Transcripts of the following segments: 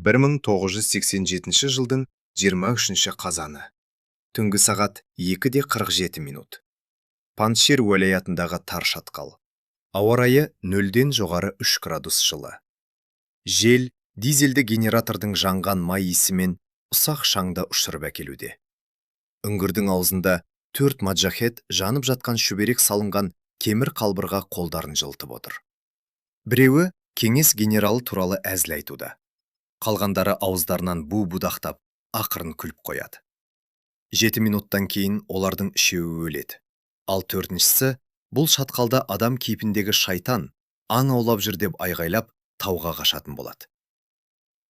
1987 жылдың 23 қазаны. Түнгі сағат 2:47. Паншир уәлаятындағы тар шатқал. Ауа райы 0-ден жоғары 3 градус жылы. Жел дизельді генератордың жанған май иісімен ұсақ шаңда ұшырып әкелуде. Үңгірдің аузында 4 маджахет жанып жатқан шүберек салынған кемір қалбырға қолдарын жылтып отыр. Біреуі кеңес генералы туралы әзіл айтуда. Қалғандары ауыздарынан будақтап, ақырын күліп қояды. 7 минуттан кейін олардың үшеуі өледі. Ал төртіншісі бұл шатқалда адам кейпіндегі шайтан аң аулап жүр деп айғайлап тауға қашатын болады.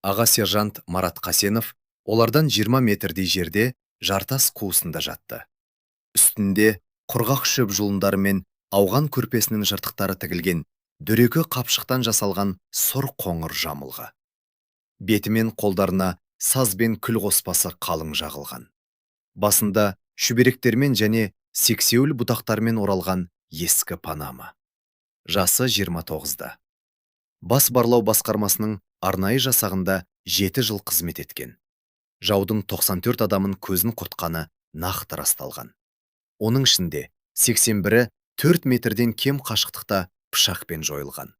Аға сержант Марат Қасенов олардан 20 метрдей жерде жартас қуысында жатты. Үстінде құрғақ шөп жұлындары мен ауған көрпесінің жыртықтары тігілген дөрекі қапшықтан жасалған сұр қоңыр жамылғы. Беті мен қолдарына саз бен күл қоспасы қалың жағылған. Басында шүберектермен және сексеуіл бұтақтармен оралған ескі панама. Жасы 29-да. Бас барлау басқармасының арнайы жасағында 7 жыл қызмет еткен. Жаудың 94 адамын көзін құртқаны нақты расталған. Оның ішінде 81-і 4 метрден кем қашықтықта пышақпен жойылған.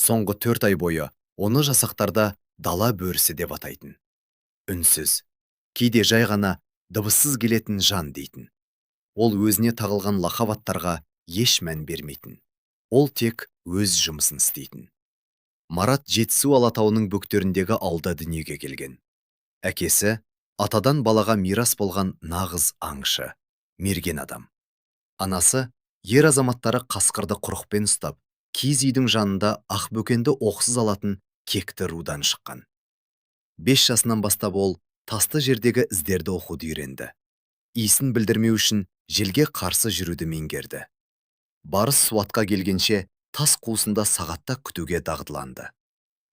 Соңғы 4 ай бойы оны жасақтарда дала бөрісі деп атайтын. Үнсіз, кейде жай ғана дыбыссыз келетін жан дейтін. Ол өзіне тағылған лақап аттарға еш мән бермейтін. Ол тек өз жұмысын істейтін. Марат Жетісу Алатауының бөктеріндегі ауылда дүниеге келген. Әкесі атадан балаға мирас болған нағыз аңшы, мерген адам. Анасы ер азаматтары қасқырды құрықпен ұстап, киіз үйдің жанында ақбөкенді оқсыз алатын кекті рудан шыққан. 5 жасынан бастап ол тасты жердегі іздерді оқуды үйренді. Иісін білдірмеу үшін желге қарсы жүруді меңгерді. Барыс суатқа келгенше тас қуысында сағатта күтуге дағдыланды.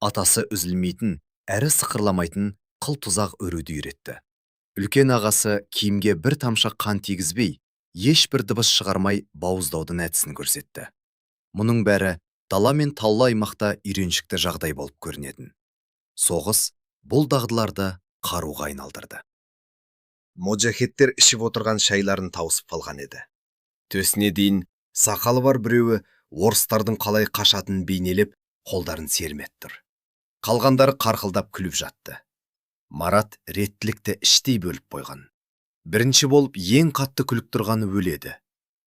Атасы үзілмейтін, әрі сықырламайтын қыл тұзақ өруді үйретті. Үлкен ағасы киімге бір тамшы қан тигізбей, ешбір дыбыс шығармай бауыздаудың әдісін көрсетті. Мұның бәрі дала мен таулы аймақта үйреншікті жағдай болып көрінетін. Соғыс бұл дағдыларды қаруға айналдырды. Моджахеттер ішіп отырған шайларын тауысып қалған еді. Төсіне дейін сақалы бар біреуі орыстардың қалай қашатын бейнелеп, қолдарын сермеп тұр. Қалғандары қарқылдап күліп жатты. Марат реттілікті іштей бөліп қойған. Бірінші болып ең қатты күліп тұрғаны өледі.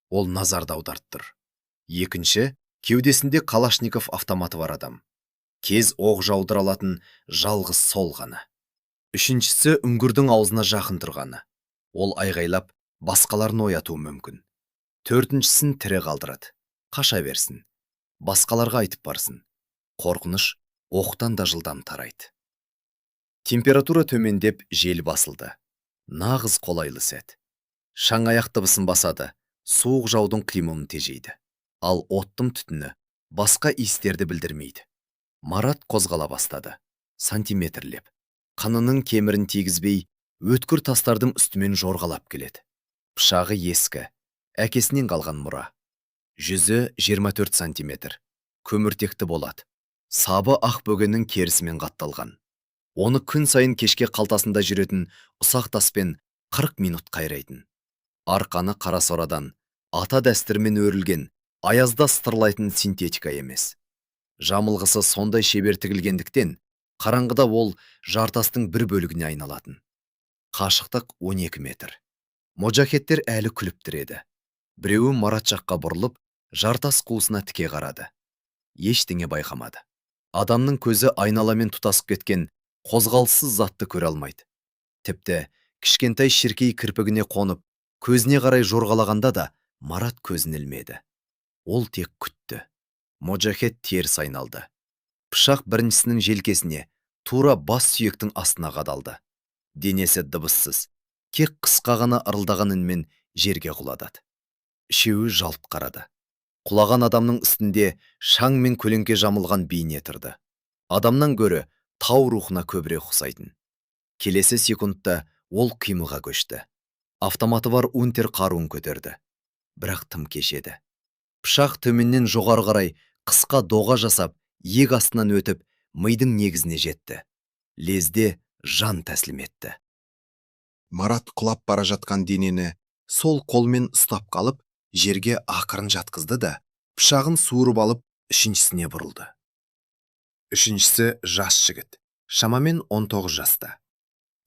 Ол назарды аудартты. Екінші, кеудесінде Калашников автоматы бар адам. Кез оқ жаудыра алатын жалғыз сол ғана. Үшіншісі үңгірдің аузына жақын тұрғаны. Ол айғайлап, басқаларын оятуы мүмкін. Төртіншісін тірі қалдырады. Қаша берсін. Басқаларға айтып барсын. Қорқыныш оқтан да жылдам тарайды. Температура төмендеп, жел басылды. Нағыз қолайлы сәт. Шаң аяқ дыбысын басады, суық жаудың қимылын тежейді. Ал оттың түтіні басқа иістерді білдірмейді. Марат қозғала бастады. Сантиметрлеп. Қанының кемірін тигізбей, өткір тастардың үстімен жорғалап келеді. Пышағы ескі, әкесінен қалған мұра. Жүзі 24 сантиметр. Көміртекті болады. Сабы ақ бөгеннің керісімен қатталған. Оны күн сайын кешке қалтасында жүретін ұсақ таспен 40 минут қайрайтын. Арқаны қара сорадан, ата дәстүрмен өрілген, аязда стырлайтын синтетика емес. Жамылғысы сондай шебер тігілгендіктен, қараңғыда ол жартастың бір бөлігіне айналатын. Қашықтық 12 метр. Моджахеттер әлі күліп еді. Біреуі Марат жаққа бұрылып, жартас қуысына тіке қарады. Ештеңе байқамады. Адамның көзі айналамен тұтасып кеткен қозғалыссыз затты көре алмайды. Тіпті кішкентай шіркей кірпігіне қонып, көзіне қарай жорғалағанда да Марат көзін ілмеді. Ол тек күтті. Моджахет теріс айналды. Пышақ біріншісінің желкесіне, тура бас сүйектің астына қадалды. Денесі дыбыссыз, кек қысқа ғана ырылдаған үнмен жерге құладады. Үшеуі жалт қарады. Құлаған адамның үстінде шаң мен көлеңке жамылған бейне тұрды. Адамнан гөрі тау рухына көбірек ұқсайтын. Келесі секундта ол қимылға көшті. Автоматы бар унтер қаруын көтерді. Бірақ тым кеш еді. Пышақ төменнен жоғары қарай қысқа доға жасап, иек астынан өтіп, мидың негізіне жетті. лезде жан тәсілім етті. Марат құлап бара жатқан денені сол қолмен ұстап қалып, жерге ақырын жатқызды да, пышағын суырып алып, үшіншісіне бұрылды. Үшіншісі жас жігіт, шамамен 19 жаста.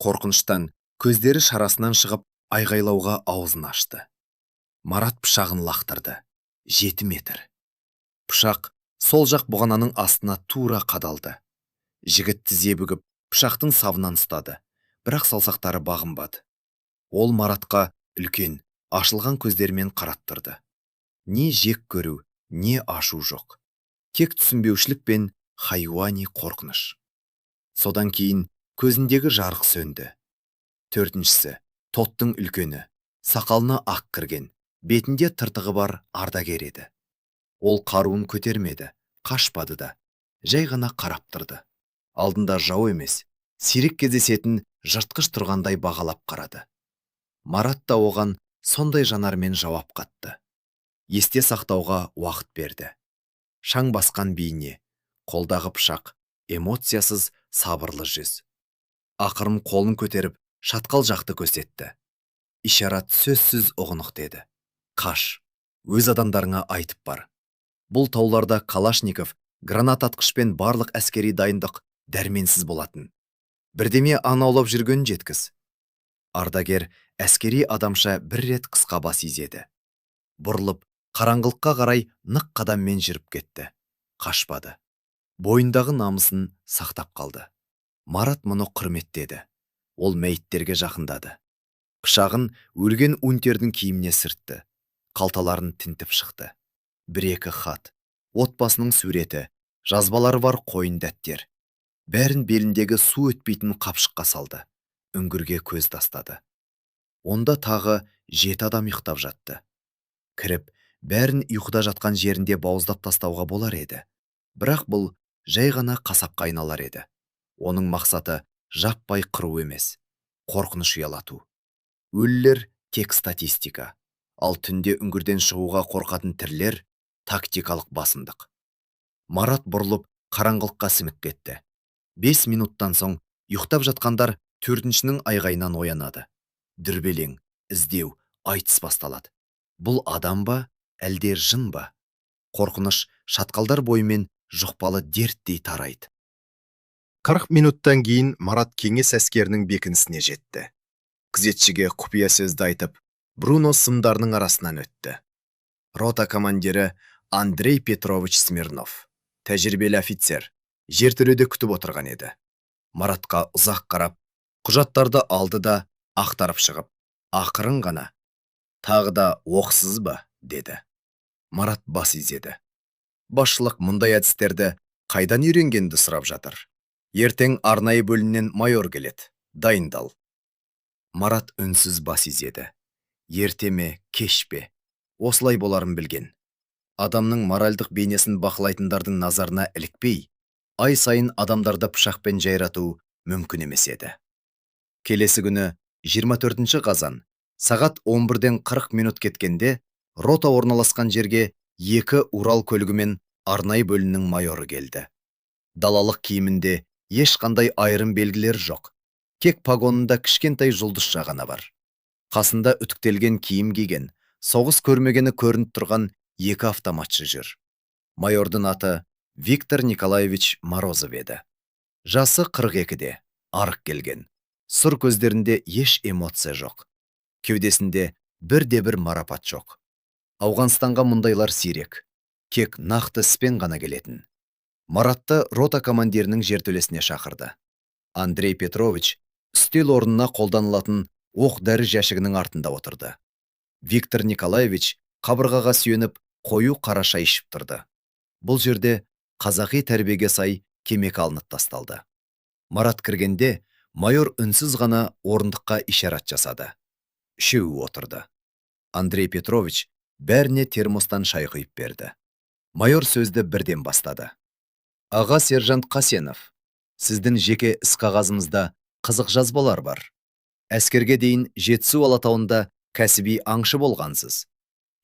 Қорқыныштан көздері шарасынан шығып, айғайлауға аузын ашты. Марат пышағын лақтырды. 7 метр. Пышақ сол жақ бұғананың астына тура қадалды. Жігіт тізе бүгіп, пышақтың сабынан ұстады, бірақ саусақтары бағынбады. Ол Маратқа үлкен, ашылған көздермен қараттырды. Не жек көру, не ашу жоқ. Тек түсінбеушілік пен хайуани қорқыныш. Содан кейін көзіндегі жарық сөнді. Төртіншісі, тоттың үлкені, сақалына ақ кірген, бетінде тыртығы бар ардагер еді. Ол қаруын көтермеді, қашпады да, жай ғана қарап тұрды. Алдында жау емес, сирек кездесетін жыртқыш тұрғандай бағалап қарады. Марат та оған сондай жанармен жауап қатты. Есте сақтауға уақыт берді. Шаң басқан бейне, қолдағы пышақ, эмоциясыз сабырлы жүз. Ақырын қолын көтеріп, шатқал жақты көрсетті. Ишарат сөзсіз ұғынық деді. Қаш, өз адамдарыңа айтып бар. Бұл тауларда Калашников, гранат атқыш пен барлық әскери дайындық дәрменсіз болатын. Бірдеме анаулап жүрген жеткіз. Ардагер әскери адамша бір рет қысқа бас изеді. Бұрылып, қараңғылыққа қарай нық қадаммен жүріп кетті. Қашпады. Бойындағы намысын сақтап қалды. Марат мұны құрметтеді. Ол мәйіттерге жақындады. Пышағын өлген унтердің киіміне сүртті. Қалталарын тінтіп шықты. Бір-екі хат, отбасының суреті, жазбалары бар қойын дәттер. Бәрін беліндегі су өтпейтін қапшыққа салды. Үңгірге көз тастады. Онда тағы 7 адам ұйықтап жатты. Кіріп, бәрін ұйқыда жатқан жерінде бауыздап тастауға болар еді. Бірақ бұл жай ғана қасапқа айналар еді. Оның мақсаты жаппай қыру емес, қорқыныш ұялату. Өлілер тек статистика, ал түнде үңгірден шығуға қорқатын тірілер тактикалық басымдық. Марат бұрылып қараңғылыққа сіңіп кетті. 5 минуттан соң ұйықтап жатқандар төртіншінің айғайынан оянады. Дүрбелең, іздеу, айтыс басталады. Бұл адам ба, әлде жын ба? Қорқыныш шатқалдар бойымен жұқпалы дерттей тарайды. 40 минуттан кейін Марат кеңес әскерінің бекінісіне жетті. Күзетшіге құпия сөзді айтып, Бруно сымдарының арасынан өтті. Рота командирі Андрей Петрович Смирнов, тәжірибелі офицер, жертөледе күтіп отырған еді. Маратқа ұзақ қарап, құжаттарды алды да ақтарып шығып, ақырын ғана, тағы да оқсыз ба, деді. Марат бас изеді. Басшылық мұндай әдістерді қайдан үйренгенді сұрап жатыр. Ертең арнайы бөлімнен майор келеді, дайындал. Марат үнсіз бас изеді. Ерте ме, кеш пе, осылай боларын білген. Адамның моральдық бейнесін бақылайтындардың назарына ілікпей, ай сайын адамдарды пышақпен жайрату мүмкін емес еді. Келесі күні 24 қазан, сағат 11-ден 40 минут кеткенде, рота орналасқан жерге 2 Урал көлігімен арнайы бөлімнің майоры келді. Далалық киімінде ешқандай айырым белгілер жоқ. Тек погонында кішкентай жұлдызша ғана бар. Қасында үтіктелген киім киген, соғыс көрмегені көрініп тұрған 2 автоматшы жүр. Майордың аты Виктор Николаевич Морозов еді. Жасы 42-де, арық келген. Сұр көздерінде еш эмоция жоқ. Кеудесінде бірде-бір марапат жоқ. Ауғанстанға мұндайлар сирек. Тек нақты іспен ғана келетін. Маратты рота командирінің жертөлесіне шақырды. Андрей Петрович үстел орнына қолданылатын оқ-дәрі жәшігінің артында отырды. Виктор Николаевич қабырғаға сүйеніп қою қара шай ішіп тұрды. Бұл жерде қазақи тәрбиеге сай темекі алынып тасталды. Марат кіргенде майор үнсіз ғана орындыққа ишарат жасады. Үшеуі отырды. Андрей Петрович бәріне термостан шай құйып берді. Майор сөзді бірден бастады. Аға сержант Қасенов, сіздің жеке іс қағазыңызда қызық жазбалар бар. Әскерге дейін Жетісу алатауында кәсіби аңшы болғансыз.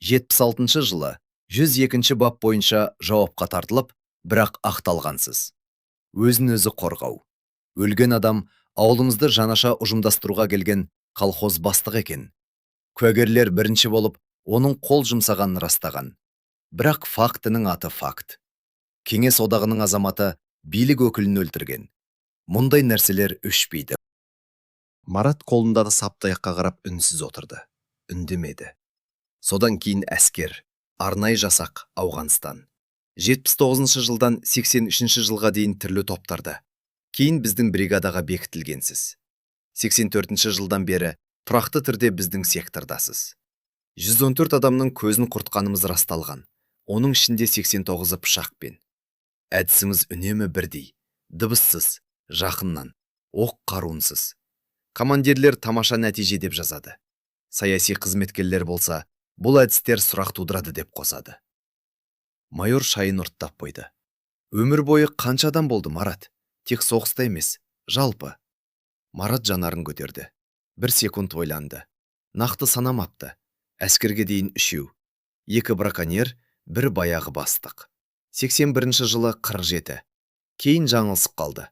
76 жылы 102 бап бойынша жауапқа тартылып, бірақ ақталғансыз. Өзін өзі қорғау, Өлген адам ауылымызды жаңаша ұжымдастыруға келген колхоз бастығы екен. Куәгерлер бірінші болып, оның қол жұмсағанын растаған. Бірақ фактінің аты факт. Кеңес одағының азаматы билік өкілін өлтірген. Мұндай нәрселер өшпейді. Марат қолындағы саптаяққа қарап үнсіз отырды. Үндемеді. Содан кейін әскер, арнайы жасақ, Ауғанстан. 79 жылдан 83 жылға дейін түрлі топтарды. Кейін біздің бригадаға бекітілгенсіз. 84 жылдан бері тұрақты түрде біздің сектордасыз. 114 адамның көзін құртқанымыз расталған. Оның ішінде 89-ы пышақпен. Әдісіміз үнемі бірдей, дыбыссыз, жақыннан, оқ қаруынсыз. Командирлер тамаша нәтиже деп жазады. Саяси қызметкерлер болса, бұл әдістер сұрақ тудырады деп қосады. Майор шайын ұрттап қойды. Өмір бойы қанша адам болды, Марат? Тек соғыста емес, жалпы. Марат жанарын көтерді. 1 секунд ойланды. Нақты санамапты. Әскерге дейін 3, 2 браконьер, 1 баяғы бастық. 81 жылы 47. Кейін жаңылысып қалды.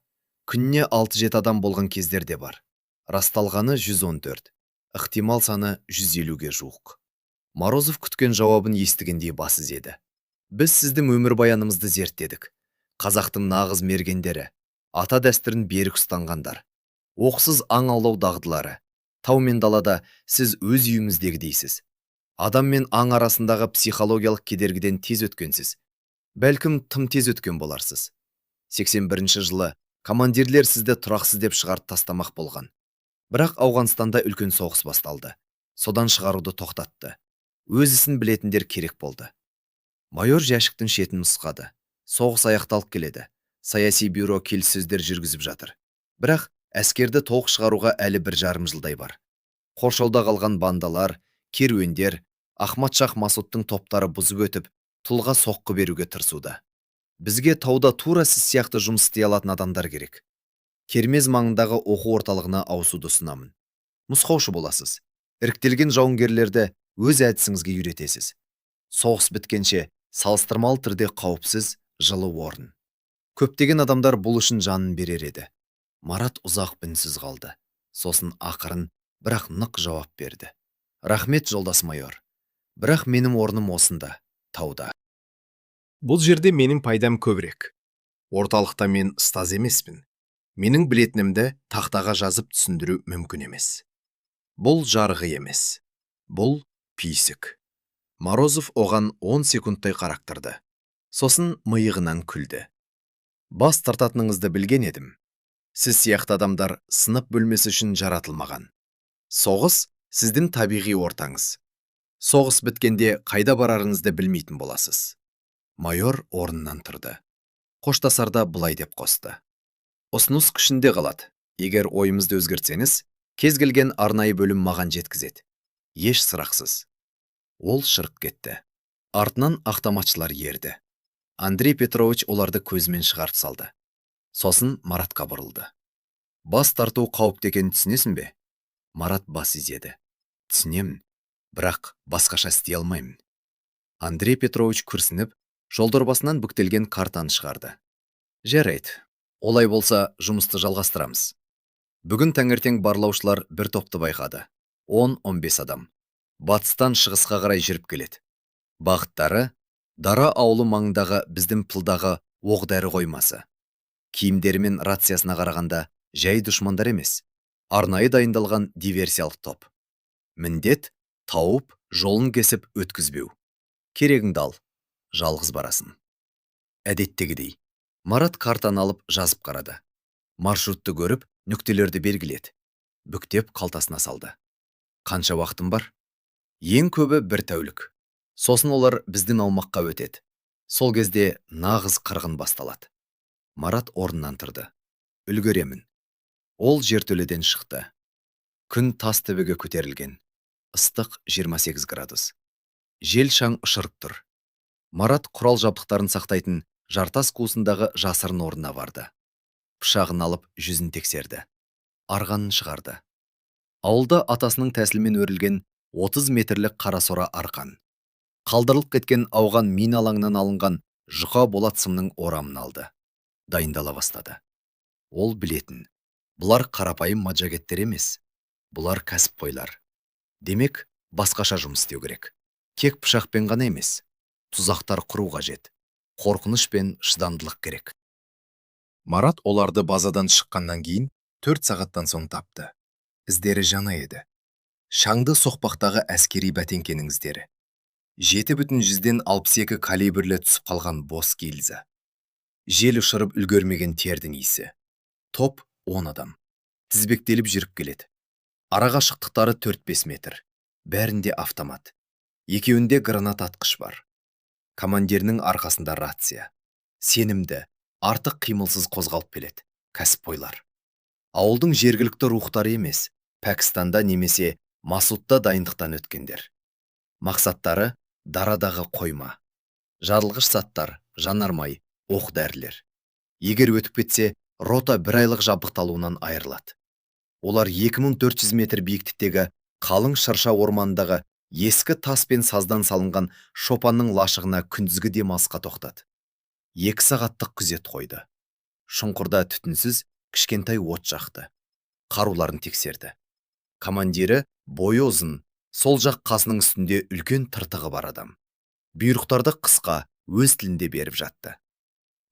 Күніне 6-7 адам болған кездер де бар. Расталғаны 114. Ықтимал саны 150-ге жуық. Морозов күткен жауабын естігендей басы еді. Біз сіздің өмірбаяныңызды зерттедік. Қазақтың нағыз мергендері, ата дәстүрін берік ұстанғандар. Оқсыз аң аулау дағдылары. Тау мен далада сіз өз үйіңіздегідейсіз. Адам мен аң арасындағы психологиялық кедергіден тез өткенсіз. Бәлкім тым тез өткен боларсыз. 81 жылы командирлер сізді тұрақсыз деп шығарып тастамақ болған. Бірақ Ауғанстанда үлкен соғыс басталды. Содан шығаруды тоқтатты. Өз ісін білетіндер керек болды. Майор жәшіктің шетін нұсқады. Соғыс аяқталып келеді. Саяси бюро келіссөздер жүргізіп жатыр. Бірақ әскерді толық шығаруға әлі 1,5 жылдай бар. Қоршауда қалған бандалар, керуендер, Ахмад-Шах Масудтың топтары бұзып өтіп, тұлға соққы беруге тырысуда. Бізге тауда тура сіз сияқты жұмыс істей алатын адамдар керек. Кермез маңындағы оқу орталығына ауысуды ұсынамын. Нұсқаушы боласыз. Іріктелген жауынгерлерді өз әдісіңізге үйретесіз. Соғыс біткенше салыстырмалы түрде қауіпсіз, жылы орын. Көптеген адамдар бұл үшін жанын берер еді. Марат ұзақ үнсіз қалды. Сосын ақырын, бірақ нық жауап берді. Рахмет, жолдас майор. Бірақ менің орным осында, тауда. Бұл жерде менің пайдам көбірек. Орталықта мен ұстаз емеспін. Менің білетінімді тақтаға жазып түсіндіру мүмкін емес. Бұл жарғы емес. Бұл пейсік. Морозов оған 10 секундтай қарақтырды. Сосын миығынан күлді. Бас тартатыныңызды білген едім. Сіз сияқты адамдар сынып бөлмесі үшін жаратылмаған. Соғыс сіздің табиғи ортаңыз. Соғыс біткенде қайда барарыңызды білмейтін боласыз. Майор орнынан тұрды. Қоштасарда былай деп қосты. Ұсыныс күшінде қалады. Егер ойымызды өзгертсеңіз, кез келген арнайы бөлім маған жеткізеді. Еш сұрақсыз. Ол шырқ кетті. Артынан автоматшылар ерді. Андрей Петрович оларды көзімен шығарып салды. Сосын Маратқа бұрылды. Бас тарту қауіпті екенін түсінесің бе? Марат бас изеді. Түсінемін, бірақ басқаша істей алмаймын. Андрей Петрович күрсініп, жолдорбасынан бүктелген картаны шығарды. Жарайды. Олай болса, жұмысты жалғастырамыз. Бүгін таңертең барлаушылар бір топты байқады. 10-15 адам. Батыстан шығысқа қарай жүріп келеді. Бағыттары Дара ауылы маңындағы біздің пылдағы оқ-дәрі қоймасы. Киімдері мен рациясына қарағанда жай дұшмандар емес. Арнайы дайындалған диверсиялық топ. Міндет тауып, жолын кесіп өткізбеу. Керегіңді ал, жалғыз барасын. Әдеттегідей. Марат картаны алып жазып қарады. Маршрутты көріп, нүктелерді белгіледі. Бүктеп қалтасына салды. Қанша уақытым бар? Ең көбі 1 тәулік. Сосын олар біздің аумаққа өтеді. Сол кезде нағыз қырғын басталады. Марат орнынан тұрды. Үлгеремін. Ол жертөледен шықты. Күн тас төбеге көтерілген. Ыстық 28 градус. Жел шаң ұшырып тұр. Марат құрал жабдықтарын сақтайтын жартас қуысындағы жасырын орнына барды. Пышағын алып жүзін тексерді. Арғанын шығарды. Ауылда атасының тәсілмен өрілген 30 метрлік қарасора арқан. Қалдырылып кеткен ауған мин алаңынан алынған жұқа болат сымның орамын алды. Дайындала бастады. Ол білетін. Бұлар қарапайым маджагеттер емес. Бұлар кәсіпқойлар. Демек, басқаша жұмыс істеу керек. Кек пышақпен ғана емес. Тұзақтар құру қажет. Қорқыныш пен шыдамдылық керек. Марат оларды базадан шыққаннан кейін 4 сағаттан соң тапты. Іздері жаңа еді. Шаңды соқпақтағы әскери бәтеңкенің іздері. 7,62 калибрлі түсіп қалған бос гильза. Жел ұшырып үлгермеген тердің иісі. Топ 10 адам. Тізбектеліп жүріп келеді. Араға шықтықтары 4-5 метр. Бәрінде автомат. Екеуінде гранат атқыш бар. Командирінің арқасында рация. Сенімді, артық қимылсыз қозғалып келеді. Кәсіпқойлар. Ауылдың жергілікті рухтары емес, Пәкістанда немесе Масудта дайындықтан өткендер. Мақсаттары дарадағы қойма. Жарылғыш заттар, жанармай, оқ дәрілер. Егер өтіп кетсе, рота 1 айлық жабдықталуынан айырылады. Олар 2400 метр биіктіктегі қалың шырша ормандағы ескі тас пен саздан салынған шопанның лашығына күндізгі демалысқа тоқтады. 2 сағаттық күзет қойды. Шұңқырда түтінсіз кішкентай от жақты. Қаруларын тексерді. Командирі бойы ұзын, сол жақ қасының үстінде үлкен тыртығы бар адам. Бұйрықтарды қысқа, өз тілінде беріп жатты.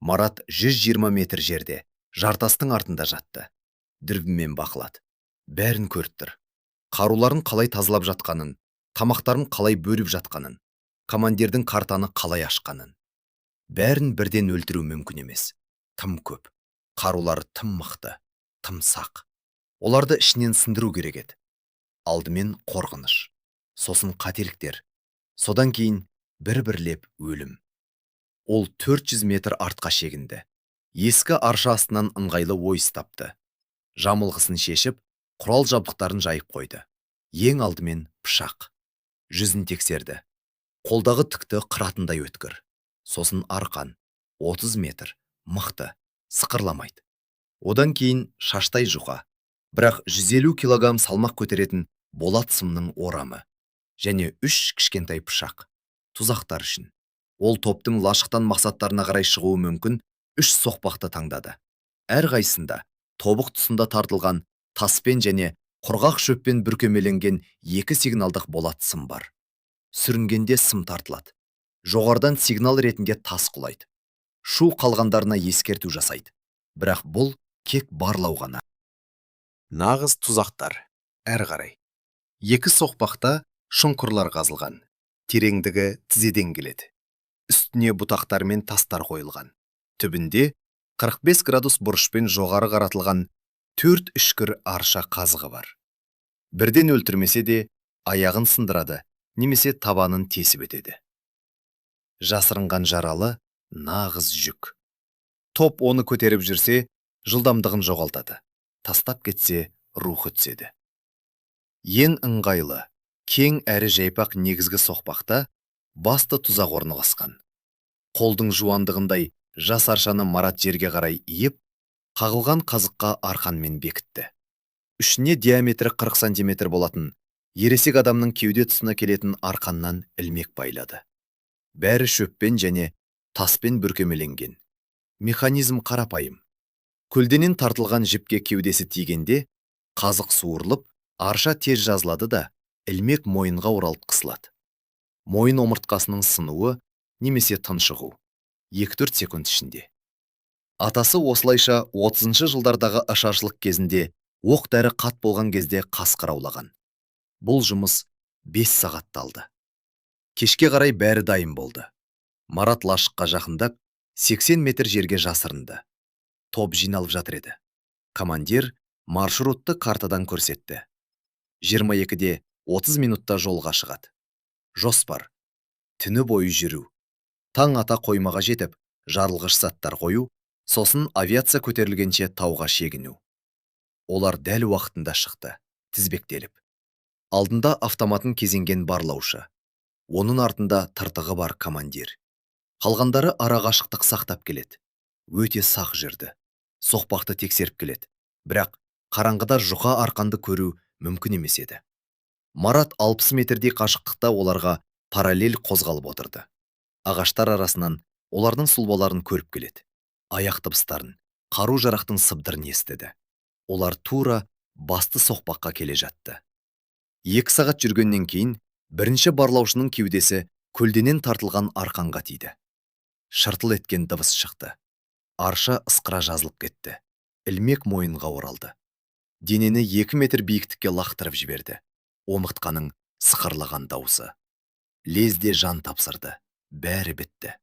Марат 120 метр жерде, жартастың артында жатты. Дүрбімен бақылады. Бәрін көріп тұр. Қаруларын қалай тазалап жатқанын, тамақтарын қалай бөліп жатқанын, командирдің картаны қалай ашқанын. Бәрін бірден өлтіру мүмкін емес. Тым көп. Қарулары тым мықты, тым сақ. Оларды ішінен сындыру керек еді. Алдымен қорқыныш, сосын қателіктер, содан кейін бір-бірлеп өлім. Ол 400 метр артқа шегінді. Ескі арша астынан ыңғайлы ой тапты. Жамылғысын шешіп, құрал жабдықтарын жайып қойды. Ең алдымен пышақ. Жүзін тексерді. Қолдағы түкті қыратындай өткір. Сосын арқан. 30 метр. Мықты. Сықырламайды. Одан кейін шаштай жұқа. Бірақ 150 килограмм салмақ көтеретін болат сымның орамы. Және 3 кішкентай пышақ. Тұзақтар үшін. Ол топтың лашықтан мақсаттарына қарай шығуы мүмкін 3 соқпақты таңдады. Әр қайсында тобық тұсында тартылған таспен және құрғақ шөппен бүркемеленген 2 сигналдық болат сым бар. Сүрінгенде сым тартылады. Жоғардан сигнал ретінде тас құлайды. Шу қалғандарына ескерту жасайды. Бірақ бұл кек барлау ғана. Нағыз тұзақтар. Әр қарай. 2 соқпақта шұңқырлар қазылған. Тереңдігі тізеден келеді. Үстіне бұтақтар мен тастар қойылған. Түбінде 45 градус бұрышпен жоғары қаратылған 4 үшкір арша қазығы бар. Бірден өлтірмесе де аяғын сындырады, немесе табанын тесіп өтеді. Жасырынған жаралы нағыз жүк. Топ оны көтеріп жүрсе, жылдамдығын жоғалтады. Тастап кетсе, рухы түседі. Ең ыңғайлы, кең әрі жайпақ негізгі соқпақта басты тұзақ орналасқан. Қолдың жуандығындай жас аршаны Марат жерге қарай иіп, қағылған қазыққа арқанмен бекітті. Үшіне диаметрі 40 сантиметр болатын, ересек адамның кеуде тұсына келетін арқаннан ілмек байлады. Бәрі шөппен және таспен бүркемеленген. Механизм қарапайым. Көлденен тартылған жіпке кеудесі тигенде, қазық суырылып, арша тез жазылады да, ілмек мойынға оралып қысылады. Мойын омыртқасының сынуы немесе тыншығу 2-4 секунд ішінде. Атасы осылайша 30-шы жылдардағы ашаршылық кезінде оқ дәрі қат болған кезде қасқыр аулаған. Бұл жұмыс 5 сағатты алды. Кешке қарай бәрі дайын болды. Марат лашыққа жақындап 80 метр жерге жасырынды. Топ жиналып жатыр еді. Командир маршрутты картадан көрсетті. 22-де 30 минутта жолға шығады. Жоспар. Түні бойы жүру. Таң ата қоймаға жетіп, жарылғыш заттар қою, сосын авиация көтерілгенше тауға шегіну. Олар дәл уақытында шықты, тізбектеліп. Алдында автоматын кезенген барлаушы. Оның артында тыртығы бар командир. Қалғандары арағашықтық сақтап келеді. Өте сақ жүрді. Соқпақты тексеріп келеді. Бірақ қараңғыда жұқа арқанды көру мүмкін емес еді. Марат 60 метрдей қашықтықта оларға параллель қозғалып отырды. Ағаштар арасынан олардың сұлбаларын көріп келеді. Аяқ дыбыстарын, қару жарақтың сыбдырын естіді. Олар тура басты соқпаққа келе жатты. 2 сағат жүргеннен кейін бірінші барлаушының кеудесі көлденең тартылған арқанға тиді. Шыртыл еткен дыбыс шықты. Арша ысқыра жазылып кетті. Ілмек мойынға оралды. Денені 2 метр биіктікке лақтырып жіберді. Омыртқаның сықырлаған дауысы. Лезде жан тапсырды. Бәрі бітті.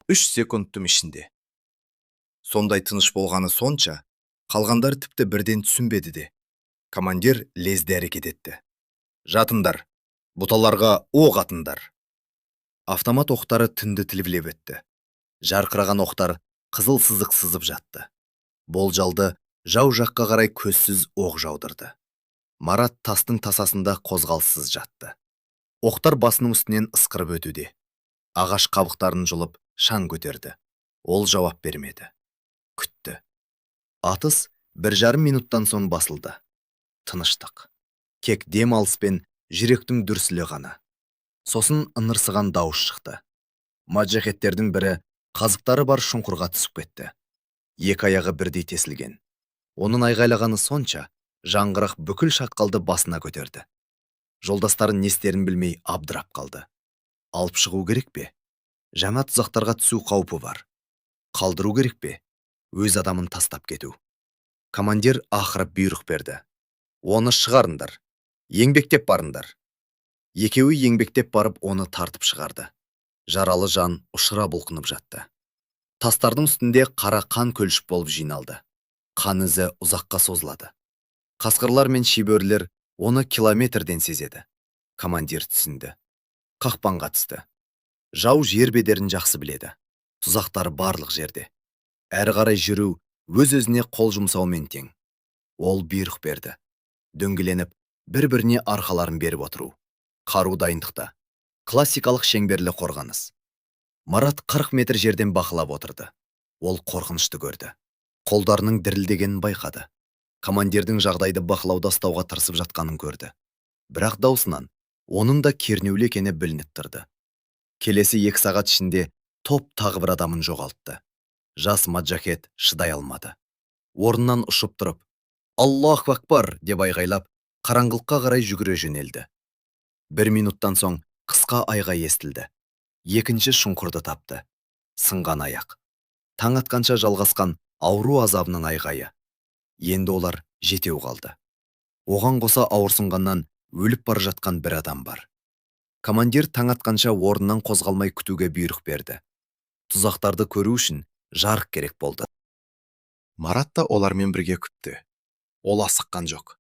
3 секундтың ішінде. Сондай тыныш болғаны сонша, қалғандар тіпті бірден түсінбеді де. Командир лезде әрекет етті. Жатындар, бұталарға оқ атындар. Автомат оқтары түнді тілгілеп өтті. Жарқыраған оқтар қызыл сызық сызып жатты. Болжалды жау жаққа қарай көзсіз оқ жаудырды. Марат тастың тасасында қозғалыссыз жатты. Оқтар басының үстінен ысқырып өтуде. Ағаш қабықтарын жұлып шаң көтерді. Ол жауап бермеді. Күтті. Атыс 1,5 минуттан соң басылды. Тыныштық. Кек дем алыспен жүректің дүрсілі ғана. Сосын ыңырсыған дауыс шықты. Маджахеттердің бірі қазықтары бар шұңқырға түсіп кетті. 2 аяғы бірдей тесілген. Оның айғайлағаны сонша, жаңғырық бүкіл шатқалды басына көтерді. Жолдастарын не істерін білмей абдырап қалды. Алып шығу керек пе? Жаңа тұзақтарға түсу қаупі бар. Қалдыру керек пе? Өз адамын тастап кету. Командир ақырып бұйрық берді. Оны шығарындар. Еңбектеп барындар. Екеуі еңбектеп барып оны тартып шығарды. Жаралы жан ұшыра бұлқынып жатты. Тастардың үстінде қара қан көлшік болып жиналды. Қан ізі ұзаққа созылады. Қасқырлар мен шибөрілер оны километрден сезеді. Командир түсінді. Қақпанға түсті. Жау жер бедерін жақсы біледі. Тұзақтары барлық жерде. Әрі қарай жүру өз-өзіне қол жұмсаумен тең. Ол бұйрық берді. Дөңгеленіп, бір-біріне арқаларын беріп отыру. Қару дайындықта. Классикалық шеңберлі қорғаныс. Марат 40 метр жерден бақылап отырды. Ол қорқынышты көрді. Қолдарының дірілдегенін байқады. Командирдің жағдайды бақылауда ұстауға тырысып жатқанын көрді. Бірақ даусынан оның да кернеулі екені білініп тұрды. Келесі 2 сағат ішінде топ тағы бір адамын жоғалтты. Жас маджахет шыдай алмады. Орнынан ұшып тұрып, «Аллаху акбар!» деп айғайлап, қараңғылыққа қарай жүгіре жөнелді. 1 минуттан соң қысқа айғай естілді. Екінші шұңқырды тапты. Сынған аяқ. Таң атқанша жалғасқан ауру азабының айғайы. Енді олар жетеу қалды. Оған қоса ауырсынғаннан өліп бара жатқан бір адам бар. Командир таң атқанша орнынан қозғалмай күтуге бұйрық берді. Тұзақтарды көру үшін жарық керек болды. Марат та олармен бірге күтті. Ол асыққан жоқ.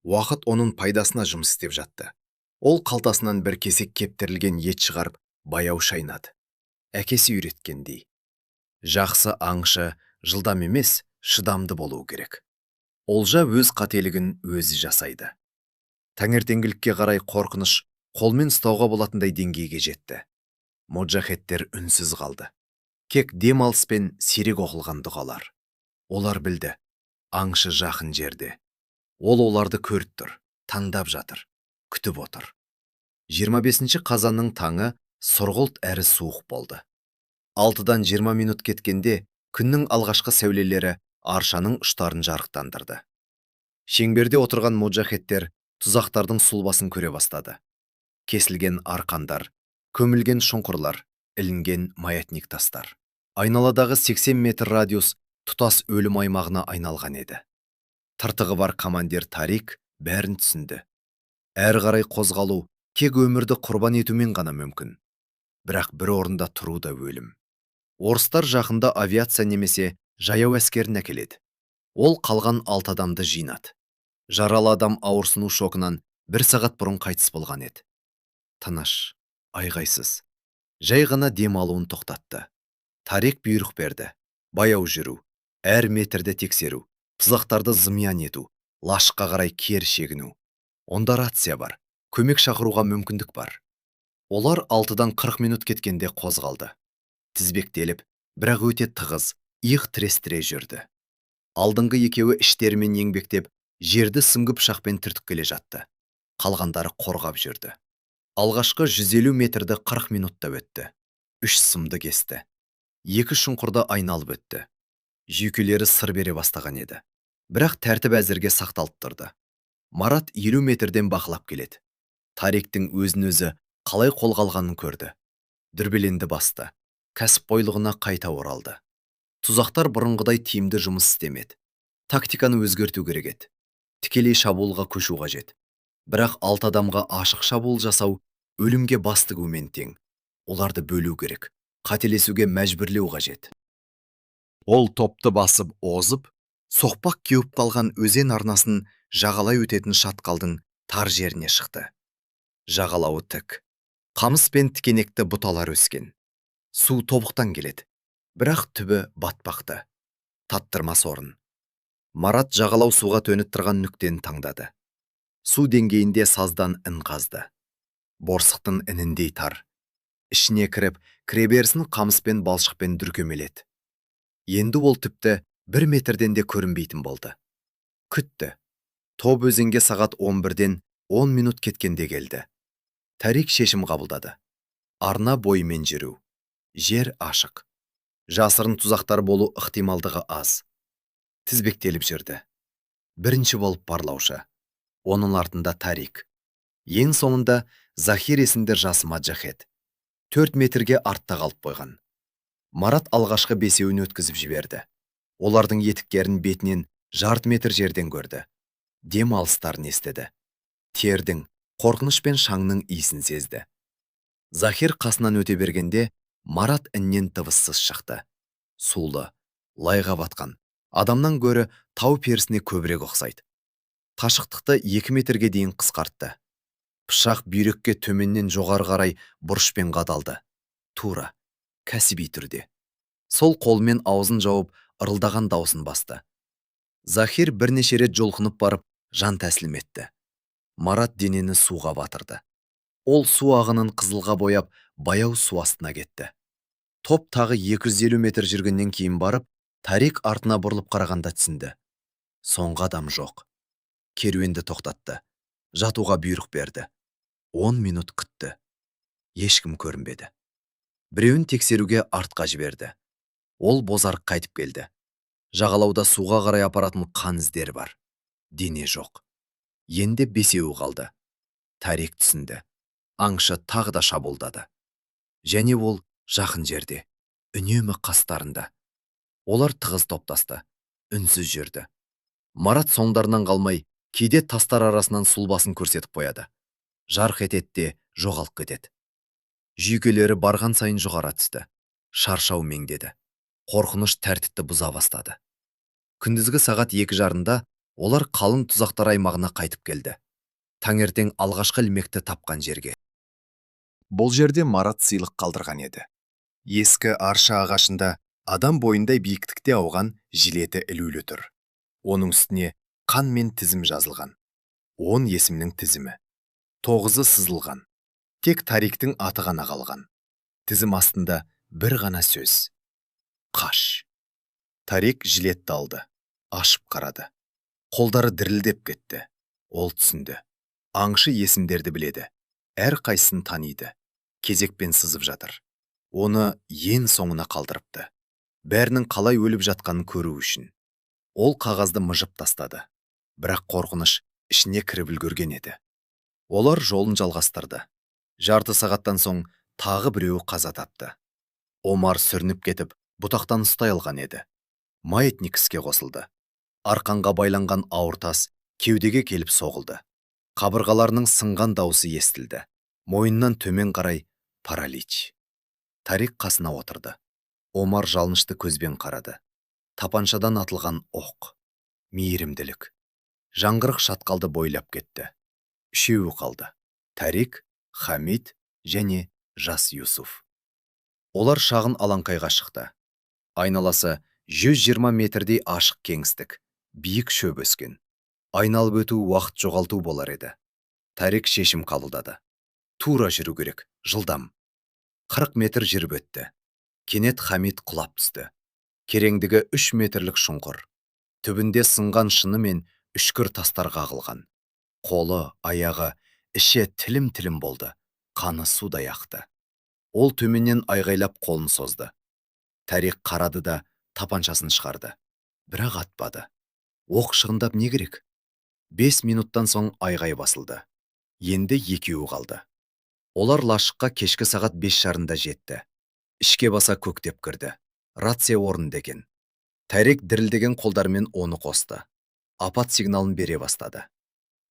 Уақыт оның пайдасына жұмыс істеп жатты. Ол қалтасынан бір кесек кептірілген ет шығарып, баяу шайнады. Әкесі үйреткендей. Жақсы аңшы жылдам емес, шыдамды болу керек. Олжа өз қателігін өзі жасайды. Таңертеңгілікке қарай қорқыныш қолмен ұстауға болатындай деңгейге жетті. Моджахеттер үнсіз қалды. Кек дем алыспен сирек оқылған дұғалар. Олар білді, аңшы жақын жерде. Ол оларды көріп тұр, таңдап жатыр, күтіп отыр. 25 қазанның таңы сұрғылт әрі суық болды. 6-дан 20 минут кеткенде күннің алғашқы сәулелері аршаның ұштарын жарықтандырды. Шеңберде отырған моджахеттер тұзақтардың сұлбасын көре бастады. Кесілген арқандар, көмілген шұңқырлар, ілінген маятник тастар. Айналадағы 80 метр радиус тұтас өлім аймағына айналған еді. Тыртығы бар командир Тарик бәрін түсінді. Әр қарай қозғалу тек өмірді құрбан етумен ғана мүмкін. Бірақ бір орында тұру да өлім. Орыстар жақында авиация немесе жаяу әскерін әкеледі. Ол қалған 6 адамды жинады. Жаралы адам ауырсыну шокынан 1 сағат бұрын қайтыс болған еді. Тыныш, айғайсыз. Жай ғана дем алуын тоқтатты. Тарик бұйрық берді. Баяу жүру, әр метрді тексеру, тұзақтарды зымиян ету, лашыққа қарай кер шегіну. Онда рация бар, көмек шақыруға мүмкіндік бар. Олар 6-дан 40 минут кеткенде қозғалды. Тізбектеліп, бірақ өте тығыз, иық тірестіре жүрді. Алдыңғы екеуі іштерімен еңбектеп, жерді сүңгі пышақпен түртіп келе жатты. Қалғандары қорғап жүрді. Алғашқы 150 метрді 40 минутта өтті. 3 сымды кесті. 2 шұңқырда айналып өтті. Жүйкелері сыр бере бастаған еді. Бірақ тәртіп әзірге сақталып тұрды. Марат 50 метрден бақылап келеді. Тариктің өзін-өзі қалай қолға алғанын көрді. Дүрбеленді басты. Кәсіпқойлығына қайта оралды. Тұзақтар бұрынғыдай тиімді жұмыс істемеді. Тактиканы өзгерту керек еді. Тікелей шабуылға көшу қажет. Бірақ 6 адамға ашық шабуыл жасау өлімге басты тігумен тең. Оларды бөлу керек. Қателесуге мәжбүрлеу қажет. Ол топты басып озып, соқпақ кеуіп қалған өзен арнасын жағалай өтетін шатқалдың тар жеріне шықты. Жағалауы тік. Қамыс пен тікенекті бұталар өскен. Су тобықтан келеді. Бірақ түбі батпақты. Таттырмас орын. Марат жағалау суға төніп тұрған нүктені таңдады. Су деңгейінде саздан ін қазды. Борсықтың ініндей тар. Ішіне кіріп, кіреберісін қамыспен балшықпен дүркемеледі. Енді ол тіпті 1 метрден де көрінбейтін болды. Күтті. Топ өзенге сағат 11-ден 10 минут кеткенде келді. Тарик шешім қабылдады. Арна бойымен жүру. Жер ашық. Жасырын тұзақтар болу ықтималдығы аз. Тізбектеліп жүрді. Бірінші болып барлаушы. Оның артында Тарик. Ең соңында Захир есімді жас маджахет. 4 метрге артта қалып қойған. Марат алғашқы бесеуін өткізіп жіберді. Олардың етіктерін бетінен жарты метр жерден көрді. Дем алыстарын естіді. Тердің, қорқыныш пен шаңның иісін сезді. Захир қасынан өте бергенде Марат іннен дыбыссыз шықты. Сулы, лайға батқан. Адамнан гөрі тау перісіне көбірек ұқсайды. Қашықтықты 2 метрге дейін қысқартты. Пышақ бүйрекке төменнен жоғары қарай бұрышпен қадалды. Тура, кәсіби түрде. Сол қолмен аузын жауып ырылдаған даусын басты. Захир бірнеше рет жолқынып барып жан тәсілім етті. Марат денені суға батырды. Ол су ағынын қызылға бояп баяу су астына кетті. Топ тағы 250 метр жүргеннен кейін барып, Тарик артына бұрылып қарағанда түсінді. Соңғы адам жоқ. Керуенді тоқтатты. Жатуға бұйрық берді. 10 минут күтті. Ешкім көрінбеді. Біреуін тексеруге артқа жіберді. Ол бозарық қайтып келді. Жағалауда суға қарай апаратын қан іздері бар. Дене жоқ. Енді бесеуі қалды. Тарик түсінді. Аңшы тағы да шабуылдады. Және ол жақын жерде. Үнемі қастарында. Олар тығыз топтасты. Үнсіз жүрді. Марат соңдарынан қалмай, кейде тастар арасынан сұлбасын көрсетіп қояды. Жарқ етеді де жоғалып кетеді. Жүйкелері барған сайын жоғара түсті. Шаршау меңдеді. Қорқыныш тәртіпті бұза бастады. Күндізгі сағат 2:30-да олар қалың тұзақтар аймағына қайтып келді. Таңертең алғашқы ілмекті тапқан жерге. Бұл жерде Марат сыйлық қалдырған еді. Ескі арша ағашында адам бойындай биіктікте ауған жилеті ілулі тұр. Оның үстіне қан мен тізім жазылған. 10 есімнің тізімі. 9-ы сызылған. Тек Тариктің аты ғана қалған. Тізім астында бір ғана сөз. Қаш. Тарик жилетті алды. Ашып қарады. Қолдары дірілдеп кетті. Ол түсінді. Аңшы есімдерді біледі. Әр қайсысын таниды. Кезекпен сызып жатыр. Оны ең соңына қалдырыпты. Бәрінің қалай өліп жатқанын көру үшін. Ол қағазды мыжып тастады. Бірақ қорқыныш ішіне кіріп үлгерген еді. Олар жолын жалғастырды. Жарты сағаттан соң тағы біреуі қаза тапты. Омар сүрініп кетіп, бұтақтан ұстай алған еді. Маятник іске қосылды. Арқанға байланған ауыр тас кеудеге келіп соғылды. Қабырғаларының сынған дауысы естілді. Мойыннан төмен қарай паралич. Тарик қасына отырды. Омар жалынышты көзбен қарады. Тапаншадан атылған оқ. Мейірімділік. Жаңғырық шатқалды бойлап кетті. Үшеуі қалды. Тарик, Хамид және жас Юсуф. Олар шағын алаңқайға шықты. Айналасы 120 метрдей ашық кеңістік. Биік шөп өскен. Айналып өту уақыт жоғалту болар еді. Тарик шешім қабылдады. Тура жүру керек, жылдам. 40 метр жүріп өтті. Кенет Хамид құлап түсті. Кереңдігі 3 метрлік шұңқыр. Түбінде сынған шыны мен үшкір тастар қағылған. Қолы, аяғы, іші тілім-тілім болды. Қаны судай ақты. Ол төменнен айғайлап қолын созды. Тарик қарады да тапаншасын шығарды. Бірақ атпады. Оқ шығындап не керек? 5 минуттан соң айғай басылды. Енді екеуі қалды. Олар лашыққа кешкі сағат 5:30-да жетті. Ішке баса көктеп кірді. Рация орнында екен. Тәрек дірілдеген қолдармен оны қосты. Апат сигналын бере бастады.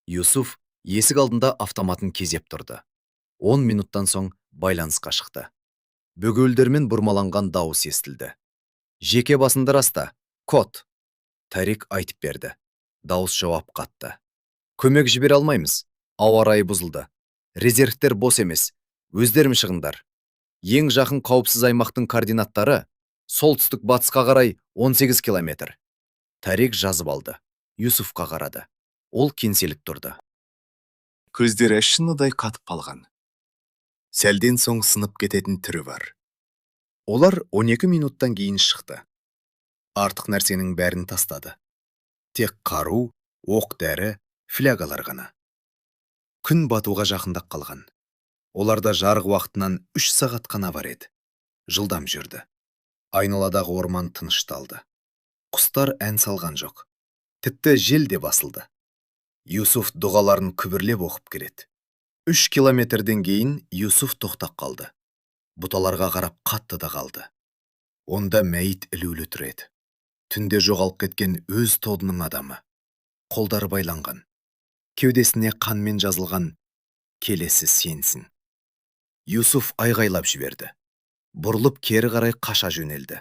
Юсуф есік алдында автоматын кезеп тұрды. 10 минуттан соң байланысқа шықты. Бөгелдермен бұрмаланған дауыс естілді. Жеке басында раста, код. Тәрек айтып берді. Дауыс жауап қатты. Көмек жібере алмаймыз. Ауа райы бұзылды. Резервтер бос емес. Өздерің шығыңдар. Ең жақын қауіпсіз аймақтың координаттары солтүстік батысқа қарай 18 километр. Тәрек жазып алды. Юсуфқа қарады. Ол кеңселіп тұрды. Көздері шыныдай қатып қалған. Сәлден соң сынып кететін түрі бар. Олар 12 минуттан кейін шықты. Артық нәрсенің бәрін тастады. Тек қару, оқ-дәрі, флягалар ғана. Күн батуға жақындап қалған. Оларда жарық уақытынан 3 сағат қана бар еді. Жылдам жүрді. Айналадағы орман тынышталды. Құстар ән салған жоқ. Тіпті жел де басылды. Юсуф дұғаларын күбірлеп оқып келеді. 3 километрден кейін Юсуф тоқтап қалды. Бұталарға қарап қатты да қалды. Онда мәйіт ілулі тұр еді. Түнде жоғалып кеткен өз тодының адамы. Қолдары байланған. Кеудесіне қанмен жазылған келесі сенсін. Юсуф айғайлап жіберді. Бұрылып кері қарай қаша жөнелді.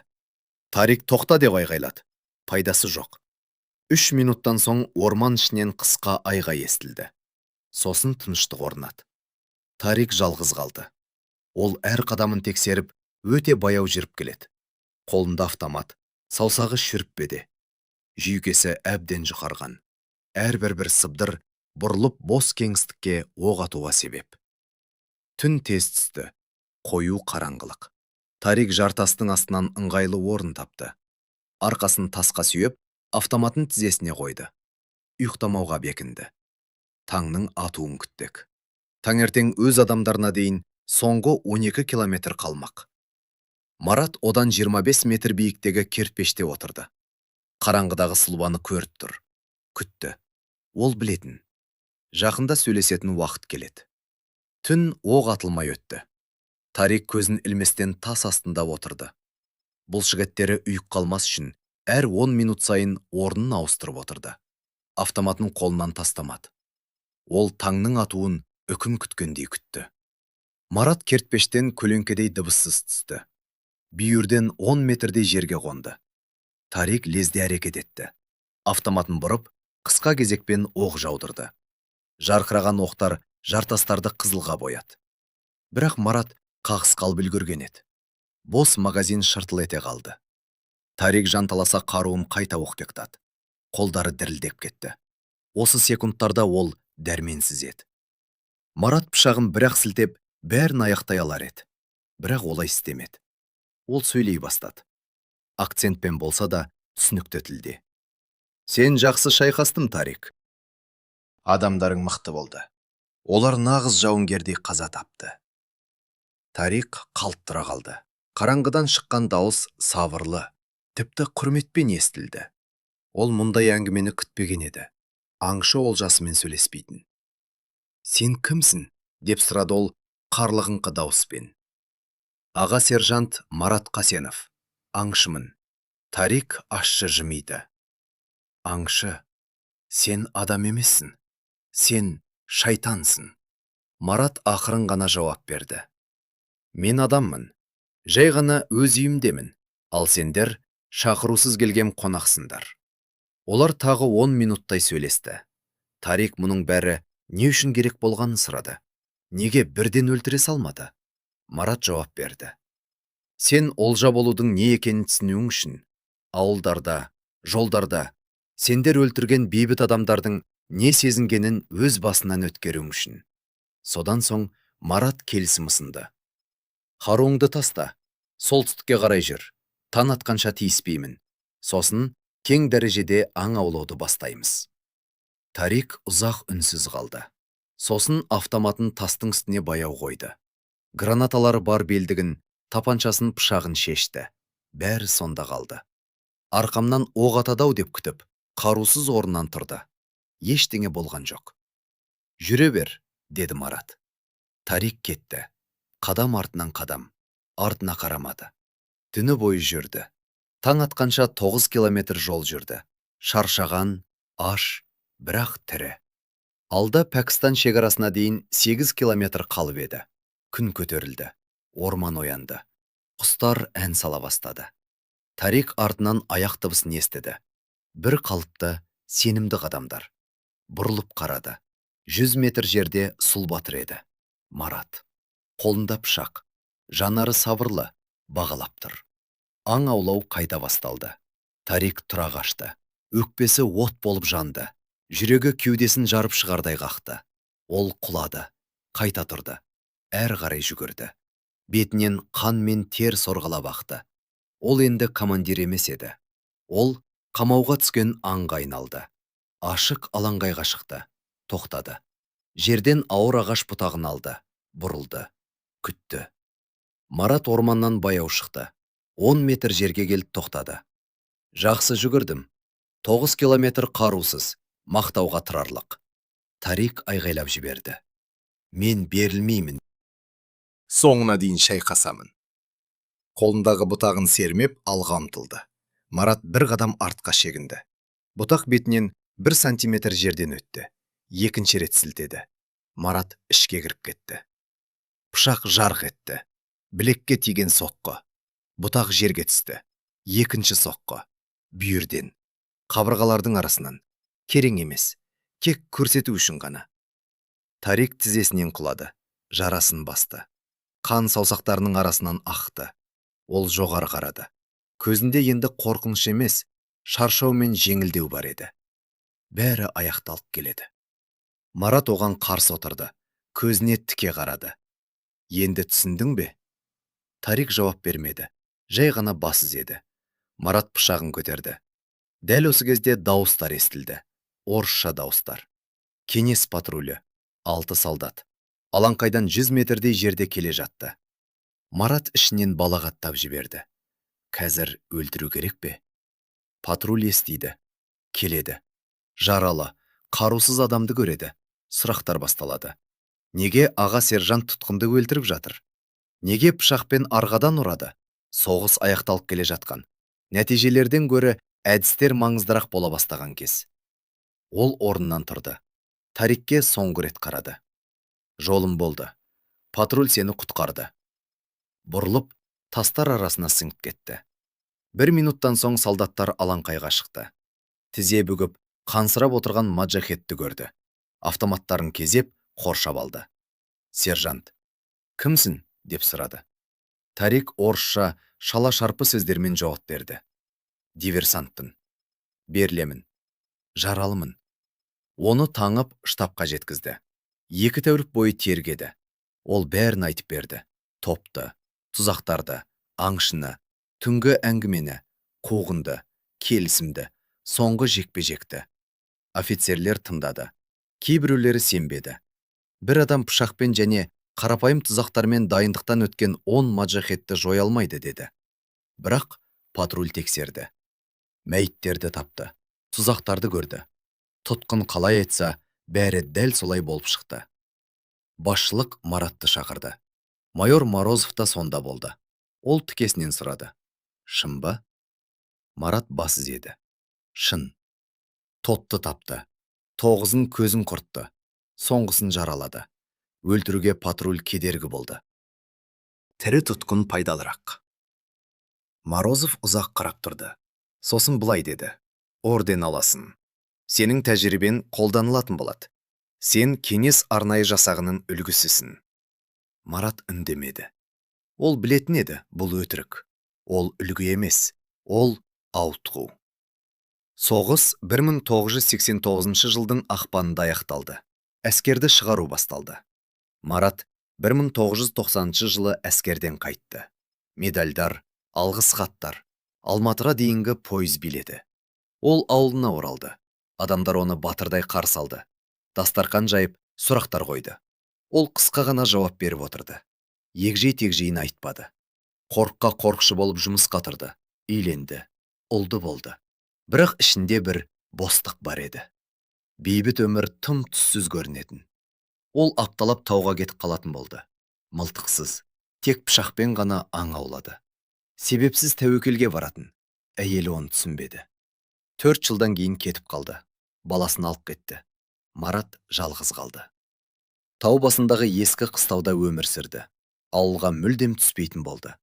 Тарик тоқта деп айғайлады. Пайдасы жоқ. 3 минуттан соң орман ішінен қысқа айғай естілді. Сосын тыныштық орнады. Тарик жалғыз қалды. Ол әр қадамын тексеріп, өте баяу жүріп келеді. Қолында автомат, саусағы шүріппеде. Жүйкесі әбден жұқарған. Әрбір сыбдыр бұрылып бос кеңістікке оқ атуға себеп. Түн тез түсті. Қою қараңғылық. Тарик жартастың астынан ыңғайлы орын тапты. Арқасын тасқа сүйеп, автоматын тізесіне қойды. Ұйықтамауға бекінді. Таңның атуын күттік. Таңертең өз адамдарына дейін соңғы 12 километр қалмақ. Марат одан 25 метр биіктегі кертпеште отырды. Қараңғыдағы сұлбаны көріп тұр. Күтті. Ол білетін. Жақында сөйлесетін уақыт келеді. Түн оқ атылмай өтті. Тарик көзін ілместен тас астында отырды. Бұл жігіттері ұйық қалмас үшін әр 10 минут сайын орнын ауыстырып отырды. Автоматын қолынан тастамады. Ол таңның атуын үкім күткендей күтті. Марат кертпештен көлеңкедей дыбыссыз түсті. Бүйірден 10 метрдей жерге қонды. Тарик лезде әрекет етті. Автоматын бұрып, қысқа кезекпен оқ жаудырды. Жарқыраған оқтар жартастарды қызылға бояды. Бірақ Марат қағыс қалып үлгерген еді. Бос магазин шыртыл ете қалды. Тарик жанталаса қаруын қайта оқпектады. Қолдары дірілдеп кетті. Осы секундтарда ол дәрменсіз еді. Марат пышағын бірақ сілтеп, бәрін аяқтай алар еді. Бірақ олай істемеді. Ол сөйлей бастады. Акцентпен болса да түсінікті тілде. Сен жақсы шайқастың, Тарик. Адамдарың мықты болды. Олар нағыз жауынгердей қаза тапты. Тарик қалт тұра қалды. Қараңғыдан шыққан дауыс сабырлы, тіпті құрметпен естілді. Ол мұндай әңгімені күтпеген еді. Аңшы олжасымен сөйлеспейтін. Сен кімсің? Деп сұрады ол қарлығыңқы дауыспен. Аға сержант Марат Қасенов. Аңшымын. Тарик ащы жымиды. Аңшы, сен адам емессің. Сен шайтансың. Марат ақырын ғана жауап берді. Мен адаммын. Жай ғана өз үйімдемін. Ал сендер шақырусыз келген қонақсыңдар. Олар тағы 10 минуттай сөйлесті. Тарик мұның бәрі не үшін керек болғанын сұрады. Неге бірден өлтіре салмады? Марат жауап берді. Сен олжа болудың не екенін түсінуің үшін, ауылдарда, жолдарда, сендер өлтірген бейбіт адамдардың не сезінгенін өз басынан өткеруің үшін. Содан соң Марат келісім ұсынды. Қаруыңды таста, солтүстікке қарай жүр, таң атқанша тиіспеймін. Сосын кең дәрежеде аң аулауды бастаймыз. Тарик ұзақ үнсіз қалды. Сосын автоматын тастың үстіне баяу қойды. Гранаталары бар белдігін, тапаншасын, пышағын шешті. Бәрі сонда қалды. Арқамнан оқ атады-ау деп күтіп, қарусыз орнынан тұрды. Ештеңе болған жоқ. Жүре бер, деді Марат. Тарик кетті. Қадам артынан қадам. Артына қарамады. Түні бойы жүрді. Таң атқанша 9 километр жол жүрді. Шаршаған, аш, бірақ тірі. Алда Пәкістан шекарасына дейін 8 километр қалып еді. Күн көтерілді. Орман оянды. Құстар ән сала бастады. Тарик артынан аяқ дыбысын естіді. Бір қалыпты, сенімді қадамдар. Бұрылып қарады. 100 метр жерде сұл батыр еді. Марат. Қолында пышақ. Жанары сабырлы, бағалап тұр. Аң аулау қайта басталды. Тарик тұра қашты. Өкпесі от болып жанды. Жүрегі кеудесін жарып шығардай қақты. Ол құлады. Қайта тұрды. Әр қарай жүгірді. Бетінен қан мен тер сорғалап ақты. Ол енді командир емес еді. Ол қамауға түскен аңға айналды. Ашық алаңқайға шықты. Тоқтады. Жерден ауыр ағаш бұтағын алды. Бұрылды. Күтті. Марат орманнан баяу шықты. 10 метр жерге келіп тоқтады. Жақсы жүгірдім. 9 километр қарусыз, мақтауға тұрарлық. Тарик айғайлап жіберді. Мен берілмеймін. Соңына дейін шайқасамын. Қолындағы бұтағын сермеп алға ұмтылды. Марат бір қадам артқа шегінді. Бұтақ бетінен 1 сантиметр жерден өтті. Екінші рет сілтеді. Марат ішке кіріп кетті. Пышақ жарқ етті. Білекке тиген соққы. Бұтақ жерге түсті. Екінші соққы. Бүйірден. Қабырғалардың арасынан. Керең емес. Кек көрсету үшін ғана. Тарик тізесінен құлады. Жарасын басты. Қан саусақтарының арасынан ақты. Ол жоғары қарады. Көзінде енді қорқыныш емес, шаршау мен жеңілдеу бар еді. Бәрі аяқталып келеді. Марат оған қарсы отырды. Көзіне тіке қарады. Енді түсіндің бе? Тарик жауап бермеді. Жай ғана бас изеді. Марат пышағын көтерді. Дәл осы кезде дауыстар естілді. Орысша дауыстар. Кеңес патрулі. 6 солдат. Алаңқайдан 100 метрдей жерде келе жатты. Марат ішінен балағаттап жіберді. Қазір өлтіру керек пе? Патруль естиді. Келеді. Жаралы, қарусыз адамды көреді. Сұрақтар басталады. Неге аға сержант тұтқынды өлтіріп жатыр? Неге пышақпен арғадан ұрады? Соғыс аяқталып келе жатқан. Нәтижелерден гөрі әдістер маңыздырақ бола бастаған кез. Ол орнынан тұрды. Тарикке соңғы рет қарады. Жолым болды. Патруль сені құтқарды. Бұрылып, тастар арасына сіңіп кетті. 1 минуттан соң солдаттар алаңқайға шықты. Тізе бүгіп, қансырап отырған маджахетті көрді. Автоматтарын кезеп, қоршап алды. Сержант. Кімсің? Деп сұрады. Тарик орысша шала шарпы сөздермен жауап берді. Диверсантпын. Берілемін. Жаралымын. Оны таңып штабқа жеткізді. 2 тәулік бойы тергеді. Ол бәрін айтып берді. Топты, тұзақтарды, аңшыны, түнгі әңгімені, қуғынды, келісімді, соңғы жекпе-жекті. Офицерлер тыңдады. Кейбіреулері сенбеді. Бір адам пышақпен және қарапайым тұзақтармен дайындықтан өткен 10 маджахетті жоя алмайды деді. Бірақ патруль тексерді. Мәйіттерді тапты. Тұзақтарды көрді. Тұтқын қалай айтса, бәрі дәл солай болып шықты. Басшылық Маратты шақырды. Майор Морозов та сонда болды. Ол тікесінен сұрады. Шын ба? Марат бас изеді. Шын. Тотты тапты. 9-ын көзін құртты. Соңғысын жаралады. Өлтіруге патруль кедергі болды. Тірі тұтқын пайдалырақ. Морозов ұзақ қарап тұрды. Сосын былай деді. Орден аласын. Сенің тәжірибен қолданылатын болады. Сен кеңес арнайы жасағының үлгісісің. Марат үндемеді. Ол білетін еді, бұл өтірік. Ол үлгі емес. Ол ауытқу. Соғыс 1989 жылдың ақпанында аяқталды. Әскерді шығару басталды. Марат 1990 жылы әскерден қайтты. Медальдар, алғыс хаттар, Алматыға дейінгі пойыз биледі. Ол ауылына оралды. Адамдар оны батырдай қарсы алды. Дастарқан жайып, сұрақтар қойды. Ол қысқа ғана жауап беріп отырды. Егжей-тегжейін айтпады. Қорыққа қорықшы болып жұмысқа тұрды. Үйленді. Ұлды болды. Бірақ ішінде бір бостық бар еді. Бейбіт өмір тым түссіз көрінетін. Ол апталап тауға кетіп қалатын болды. Мылтықсыз, тек пышақпен ғана аң аулады. Себепсіз тәуекелге баратын. Әйелі оны түсінбеді. 4 жылдан кейін кетіп қалды. Баласын алып кетті. Марат жалғыз қалды. Тау басындағы ескі қыстауда өмір сүрді. Ауылға мүлдем түспейтін болды.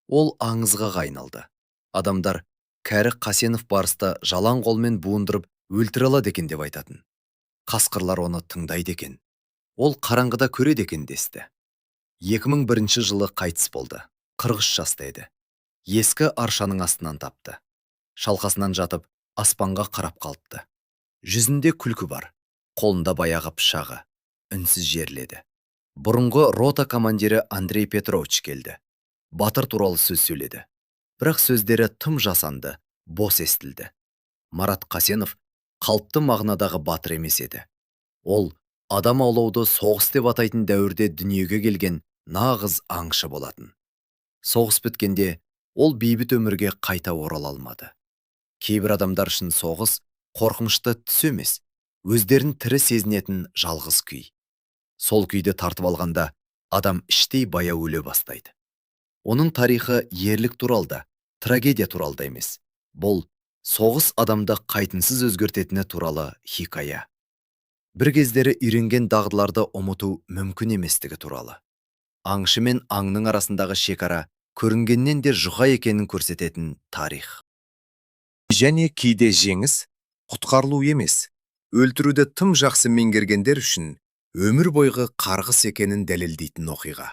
Ол аңызға айналды. Адамдар кәрі Қасенов барыста жалаң қолмен буындырып өлтіре алады екен деп айтатын. Қасқырлар оны тыңдайды екен. Ол қараңғыда көреді екен десті. 2001 жылы қайтыс болды. 43 жаста еді. Ескі аршаның астынан тапты. Шалқасынан жатып, аспанға қарап қалыпты. Жүзінде күлкі бар. Қолында баяғы пышағы. Үнсіз жерледі. Бұрынғы рота командирі Андрей Петрович келді. Батыр туралы сөз сөйледі. Бірақ сөздері тым жасанды, бос естілді. Марат Қасенов қалыпты мағынадағы батыр емес еді. Ол адам аулауды соғыс деп атайтын дәуірде дүниеге келген нағыз аңшы болатын. Соғыс біткенде ол бейбіт өмірге қайта орала алмады. Кейбір адамдар үшін соғыс қорқынышты түс емес, өздерін тірі сезінетін жалғыз күй. Сол күйді тартып алғанда адам іштей баяу өле бастайды. Оның тарихы ерлік туралда, трагедия туралда емес. Бұл соғыс адамды қайтынсыз өзгертетіні туралы хикая. Бір кездері үйренген дағдыларды ұмыту мүмкін еместігі туралы. Аңшы мен аңның арасындағы шекара көрінгеннен де жұқа екенін көрсететін тарих. Және кейде жеңіс құтқарылу емес, өлтіруді тым жақсы меңгергендер үшін өмір бойғы қарғыс екенін дәлелдейтін оқиға.